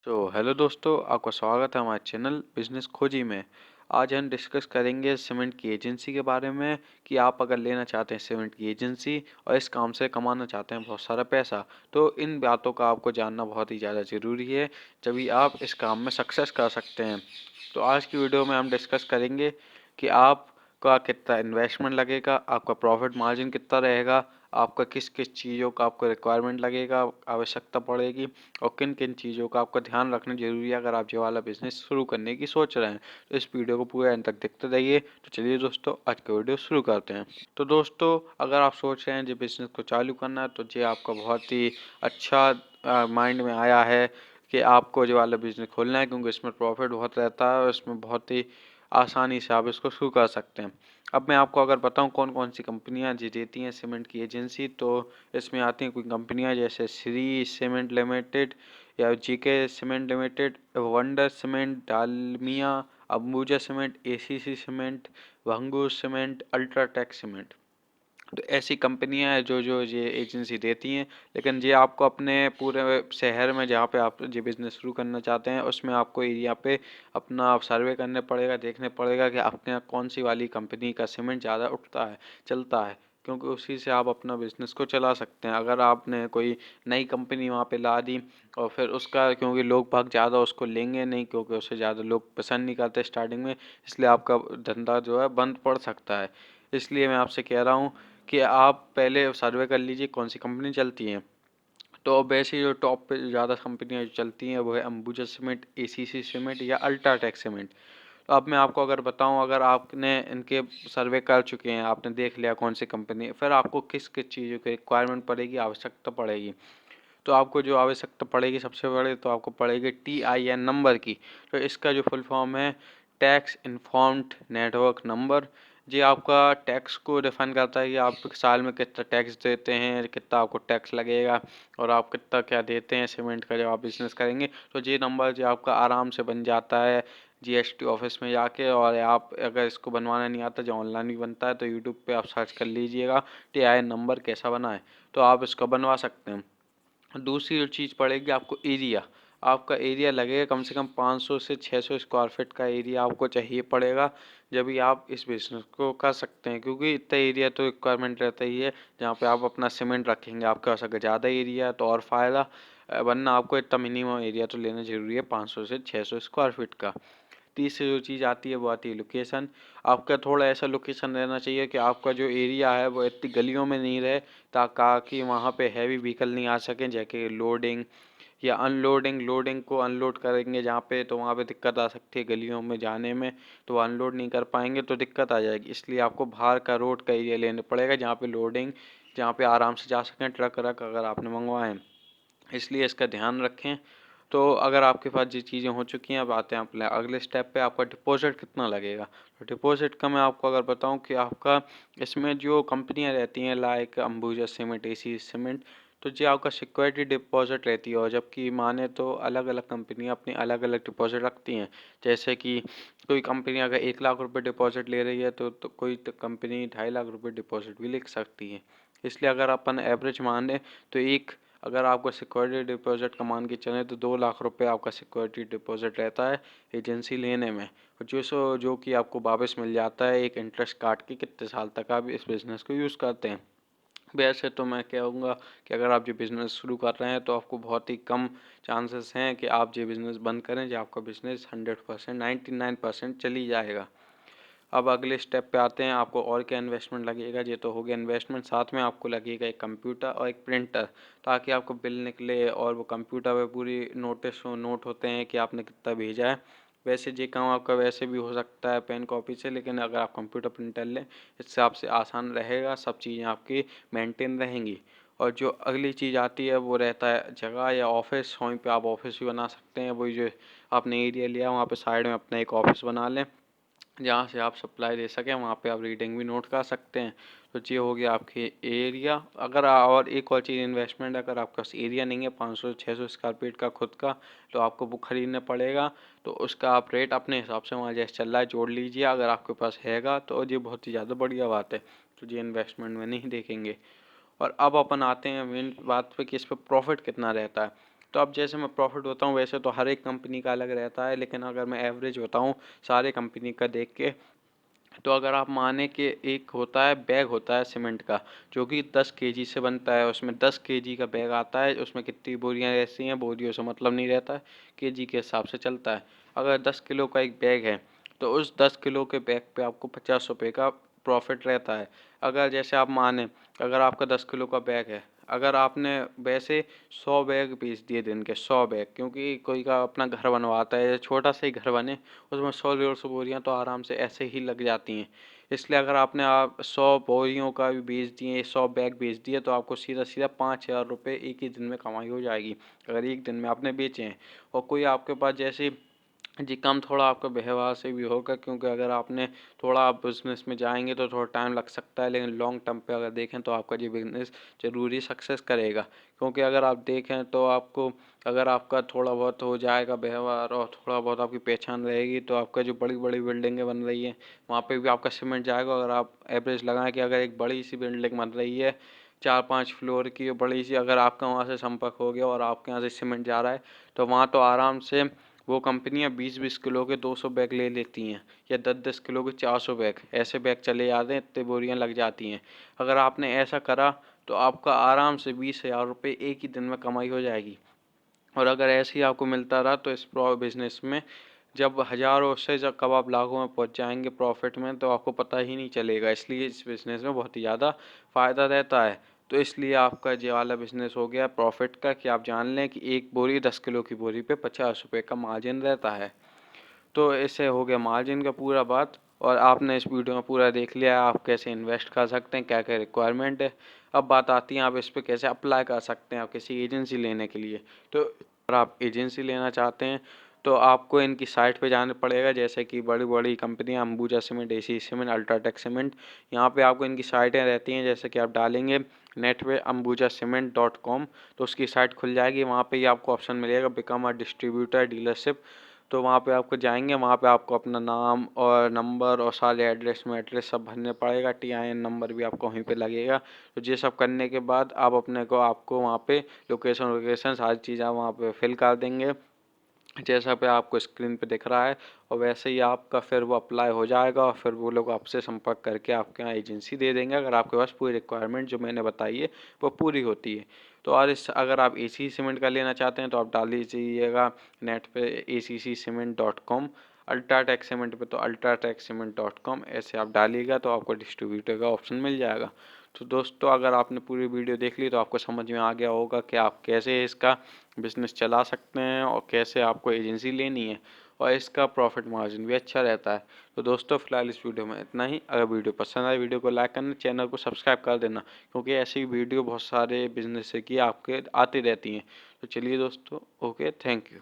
Hello दोस्तों, आपका स्वागत है हमारे चैनल बिजनेस खोजी में। आज हम डिस्कस करेंगे सीमेंट की एजेंसी के बारे में कि आप अगर लेना चाहते हैं सीमेंट की एजेंसी और इस काम से कमाना चाहते हैं बहुत सारा पैसा, तो इन बातों का आपको जानना बहुत ही ज़्यादा ज़रूरी है, तभी आप इस काम में सक्सेस कर सकते हैं। तो आज की वीडियो में हम डिस्कस करेंगे कि आपका कितना इन्वेस्टमेंट लगेगा, आपका प्रॉफिट मार्जिन कितना रहेगा, आपका किस किस चीज़ों का आपको रिक्वायरमेंट लगेगा, आवश्यकता पड़ेगी, और किन किन चीज़ों का आपका ध्यान रखना जरूरी है अगर आप ये वाला बिजनेस शुरू करने की सोच रहे हैं। तो इस वीडियो को पूरे एंड तक देखते रहिए। तो चलिए दोस्तों, आज का वीडियो शुरू करते हैं। तो दोस्तों, अगर आप सोच रहे हैं ये बिजनेस को चालू करना है, तो ये आपका बहुत ही अच्छा माइंड में आया है कि आपको ये वाला बिजनेस खोलना है, क्योंकि इसमें प्रॉफिट बहुत रहता है और इसमें बहुत ही आसानी से आप इसको शुरू कर सकते हैं। अब मैं आपको अगर बताऊं कौन कौन सी कंपनियां जी देती हैं सीमेंट की एजेंसी, तो इसमें आती हैं कुछ कंपनियां जैसे श्री सीमेंट लिमिटेड या GK cement limited, wonder cement, Dalmia, Ambuja cement, ACC cement, Bhangur cement, UltraTech cement. तो ऐसी कंपनियां हैं जो जो ये एजेंसी देती हैं। लेकिन ये आपको अपने पूरे शहर में जहाँ पे आप ये बिज़नेस शुरू करना चाहते हैं उसमें आपको एरिया पे अपना सर्वे करने पड़ेगा, देखने पड़ेगा कि आपके यहाँ कौन सी वाली कंपनी का सीमेंट ज़्यादा उठता है, चलता है, क्योंकि उसी से आप अपना बिजनेस को चला सकते हैं। अगर आपने कोई नई कंपनी वहाँ पे ला दी और फिर उसका, क्योंकि लोग भाग ज़्यादा उसको लेंगे नहीं, क्योंकि उससे ज़्यादा लोग पसंद नहीं करते स्टार्टिंग में, इसलिए आपका धंधा जो है बंद पड़ सकता है। इसलिए मैं आपसे कह रहा हूँ कि आप पहले सर्वे कर लीजिए कौन सी कंपनी चलती है। तो अब वैसे जो टॉप पे ज़्यादा कंपनियां जो चलती हैं वो है अंबुजा सीमेंट, एसीसी सीमेंट या अल्ट्राटेक सीमेंट। तो अब मैं आपको अगर बताऊं, अगर आपने इनके सर्वे कर चुके हैं, आपने देख लिया कौन सी कंपनी, फिर आपको किस किस चीज़ों की रिक्वायरमेंट पड़ेगी, आवश्यकता पड़ेगी। तो आपको जो आवश्यकता पड़ेगी सबसे पहले तो आपको पड़ेगी TIN नंबर की। तो इसका जो फुल फॉर्म है टैक्स इन्फॉर्म्ड नेटवर्क नंबर। ये आपका टैक्स को डिफाइन करता है कि आप साल में कितना टैक्स देते हैं, कितना आपको टैक्स लगेगा, और आप कितना क्या देते हैं सीमेंट का जब आप बिजनेस करेंगे। तो ये नंबर जो आपका आराम से बन जाता है GST ऑफिस में जाके। और आप अगर इसको बनवाना नहीं आता, जो ऑनलाइन भी बनता है, तो यूट्यूब पे आप सर्च कर लीजिएगा TIN नंबर कैसा बना है, तो आप इसको बनवा सकते हैं। दूसरी जो चीज़ पड़ेगी आपको एरिया। आपका एरिया लगेगा कम से कम 500 से 600 स्क्वायर फीट का एरिया आपको चाहिए पड़ेगा, जब भी आप इस बिज़नेस को कर सकते हैं, क्योंकि इतना एरिया तो रिक्वायरमेंट रहता ही है जहाँ पे आप अपना सीमेंट रखेंगे। आपके पास अगर ज़्यादा एरिया है तो और फ़ायदा, वरना आपको इतना मिनिमम एरिया तो लेना ज़रूरी है 500 से 600 स्क्वायर फीट का। तीसरी जो चीज़ आती है वो आती है लोकेशन। आपका थोड़ा ऐसा लोकेशन रहना चाहिए कि आपका जो एरिया है वो इतनी गलियों में नहीं रहे, ताकि वहाँ पे हैवी व्हीकल नहीं आ सकें, जैसे लोडिंग या अनलोडिंग। लोडिंग को अनलोड करेंगे जहाँ पे, तो वहाँ पे दिक्कत आ सकती है गलियों में जाने में, तो अनलोड नहीं कर पाएंगे तो दिक्कत आ जाएगी। इसलिए आपको बाहर का रोड का एरिया लेना पड़ेगा जहाँ पे लोडिंग, जहाँ पे आराम से जा सकें ट्रक व्रक अगर आपने मंगवाए हैं। इसलिए इसका ध्यान रखें। तो अगर आपके पास ये चीज़ें हो चुकी हैं, अब आते हैं अपने अगले स्टेप पे, आपका डिपॉजिट कितना लगेगा। तो डिपॉजिट का मैं आपको अगर बताऊं कि आपका इसमें जो कंपनियां रहती हैं like Ambuja cement, AC cement, तो जो आपका सिक्योरिटी डिपॉजिट रहती है, और जबकि माने तो अलग अलग कंपनियां अपनी अलग अलग डिपॉजिट रखती हैं। जैसे कि कोई कंपनी अगर 1 लाख रुपए डिपॉजिट ले रही है, तो कोई कंपनी 2.5 लाख रुपए डिपॉजिट भी ले सकती है। इसलिए अगर अपन एवरेज माने तो एक, अगर आपको सिक्योरिटी डिपॉजिट का मान के चलें तो 2 लाख रुपए आपका सिक्योरिटी डिपॉजिट रहता है एजेंसी लेने में। और जो कि आपको वापस मिल जाता है एक इंटरेस्ट काट के, कितने साल तक आप इस बिज़नेस को यूज़ करते हैं। वैसे तो मैं कहूँगा कि अगर आप ये बिज़नेस शुरू कर रहे हैं तो आपको बहुत ही कम चांसेस हैं कि आप ये बिज़नेस बंद करें, जो आपका बिज़नेस 100%, 99% चली जाएगा। अब अगले स्टेप पे आते हैं, आपको और क्या इन्वेस्टमेंट लगेगा। ये तो हो गया इन्वेस्टमेंट, साथ में आपको लगेगा एक कंप्यूटर और एक प्रिंटर, ताकि आपको बिल निकले और वो कंप्यूटर पे पूरी नोटिस नोट होते हैं कि आपने कितना भेजा है। वैसे ये काम आपका वैसे भी हो सकता है पेन कॉपी से, लेकिन अगर आप कंप्यूटर प्रिंटर लें इससे आपसे आसान रहेगा, सब चीज़ें आपकी मेंटेन रहेंगी। और जो अगली चीज़ आती है वो रहता है जगह या ऑफिस। वहीं पे आप ऑफिस भी बना सकते हैं, वही जो आपने एरिया लिया वहाँ पे साइड में अपना एक ऑफिस बना लें, जहाँ से आप सप्लाई दे सकें, वहाँ पे आप रीडिंग भी नोट कर सकते हैं। तो ये हो गया आपके एरिया। अगर और एक और चीज़ इन्वेस्टमेंट, अगर आपके पास एरिया नहीं है 500-600 स्क्वायर फीट का खुद का, तो आपको वो खरीदना पड़ेगा। तो उसका आप रेट अपने हिसाब से वहाँ जैसे चल रहा है जोड़ लीजिए, अगर आपके पास हैगा तो ये बहुत ही ज़्यादा बढ़िया बात है। तो ये इन्वेस्टमेंट में नहीं देखेंगे। और अब अपन आते हैं मेन बात पे कि इस पर प्रॉफिट कितना रहता है। तो अब जैसे मैं प्रॉफिट बताऊँ, वैसे तो हर एक कंपनी का अलग रहता है, लेकिन अगर मैं एवरेज बताऊँ सारे कंपनी का देख के, तो अगर आप माने कि एक होता है बैग होता है सीमेंट का, जो कि 10 केजी से बनता है, उसमें 10 केजी का बैग आता है, उसमें कितनी बोरियां ऐसी हैं, बोरियों से मतलब नहीं रहता है, केजी के हिसाब से चलता है। अगर 10 किलो का एक बैग है, तो उस 10 किलो के बैग पे आपको 50 रुपये का प्रॉफिट रहता है। अगर जैसे आप माने, अगर आपका 10 किलो का बैग है, अगर आपने वैसे 100 बैग बेच दिए दिन के, 100 बैग, क्योंकि कोई का अपना घर बनवाता है, छोटा सा ही घर बने, उसमें 100-150 बोरियां तो आराम से ऐसे ही लग जाती हैं। इसलिए अगर आपने आप 100 बोरियों का भी बेच दिए, 100 बैग बेच दिए, तो आपको सीधा सीधा 5,000 रुपये एक ही दिन में कमाई हो जाएगी, अगर एक दिन में आपने बेचे हैं। और कोई आपके पास जैसे जी कम थोड़ा आपका व्यवहार से भी होगा, क्योंकि अगर आपने थोड़ा आप बिजनेस में जाएंगे तो थोड़ा टाइम लग सकता है, लेकिन लॉन्ग टर्म पे अगर देखें तो आपका ये बिजनेस ज़रूरी सक्सेस करेगा। क्योंकि अगर आप देखें तो आपको, अगर आपका थोड़ा बहुत हो जाएगा व्यवहार और थोड़ा बहुत आपकी पहचान रहेगी, तो आपका जो बड़ी बड़ी बिल्डिंगें बन रही हैं वहाँ पे भी आपका सीमेंट जाएगा। अगर आप एवरेज लगाएं कि अगर एक बड़ी सी बिल्डिंग बन रही है 4-5 फ्लोर की बड़ी सी, अगर आपका वहाँ से संपर्क हो गया और आपके यहाँ से सीमेंट जा रहा है, तो वहाँ तो आराम से वो कंपनियां 20-20 किलो के 200 बैग ले लेती हैं, या 10-10 किलो के 400 बैग, ऐसे बैग चले जाते हैं, इतनी बोरियां लग जाती हैं। अगर आपने ऐसा करा तो आपका आराम से 20,000 रुपये एक ही दिन में कमाई हो जाएगी। और अगर ऐसे ही आपको मिलता रहा तो इस बिजनेस में जब हज़ारों से जब कब आप लाखों में पहुंच जाएंगे प्रॉफिट में, तो आपको पता ही नहीं चलेगा। इसलिए इस बिज़नेस में बहुत ही ज़्यादा फ़ायदा रहता है। तो इसलिए आपका ये वाला बिज़नेस हो गया प्रॉफिट का, कि आप जान लें कि एक बोरी 10 किलो की बोरी पे 50 रुपये का मार्जिन रहता है। तो इससे हो गया मार्जिन का पूरा बात। और आपने इस वीडियो में पूरा देख लिया है आप कैसे इन्वेस्ट कर सकते हैं, क्या क्या रिक्वायरमेंट है। अब बात आती है आप इस पे कैसे अप्लाई कर सकते हैं आप किसी एजेंसी लेने के लिए। तो अगर आप एजेंसी लेना चाहते हैं तो आपको इनकी साइट पे जाना पड़ेगा, जैसे कि बड़ी बड़ी कंपनियां Ambuja cement, AC cement, UltraTech cement, यहाँ पे आपको इनकी साइटें रहती हैं। जैसे कि आप डालेंगे नेट पे ambujaCement.com, तो उसकी साइट खुल जाएगी। वहाँ पे ही आपको ऑप्शन मिलेगा बिकम अ डिस्ट्रीब्यूटर डीलरशिप। तो वहाँ पे आपको जाएंगे, वहाँ पे आपको अपना नाम और नंबर और सारे एड्रेस में एड्रेस सब भरने पड़ेगा, TIN नंबर भी आपको वहीं पे लगेगा। तो ये सब करने के बाद आप अपने को आपको वहाँ पे लोकेशन सारी चीज़ आप वहाँ पे फिल कर देंगे, जैसा पे आपको स्क्रीन पे दिख रहा है। और वैसे ही आपका फिर वो अप्लाई हो जाएगा, और फिर वो लोग आपसे संपर्क करके आपके यहाँ एजेंसी दे देंगे, अगर आपके पास पूरी रिक्वायरमेंट जो मैंने बताई है वो पूरी होती है। तो और इस अगर आप AC सीमेंट का लेना चाहते हैं तो आप डाल दीजिएगा नेट पे ACCCement.com, अल्ट्राटेक सीमेंट पे तो ultratechcement.com, ऐसे आप डालिएगा तो आपको डिस्ट्रीब्यूटर का ऑप्शन मिल जाएगा। तो दोस्तों अगर आपने पूरी वीडियो देख ली तो आपको समझ में आ गया होगा कि आप कैसे इसका बिजनेस चला सकते हैं और कैसे आपको एजेंसी लेनी है, और इसका प्रॉफिट मार्जिन भी अच्छा रहता है। तो दोस्तों फिलहाल इस वीडियो में इतना ही। अगर वीडियो पसंद आए वीडियो को लाइक करना, चैनल को सब्सक्राइब कर देना, क्योंकि ऐसी वीडियो बहुत सारे बिजनेस की आपके आती रहती हैं। तो चलिए दोस्तों, ओके, थैंक यू।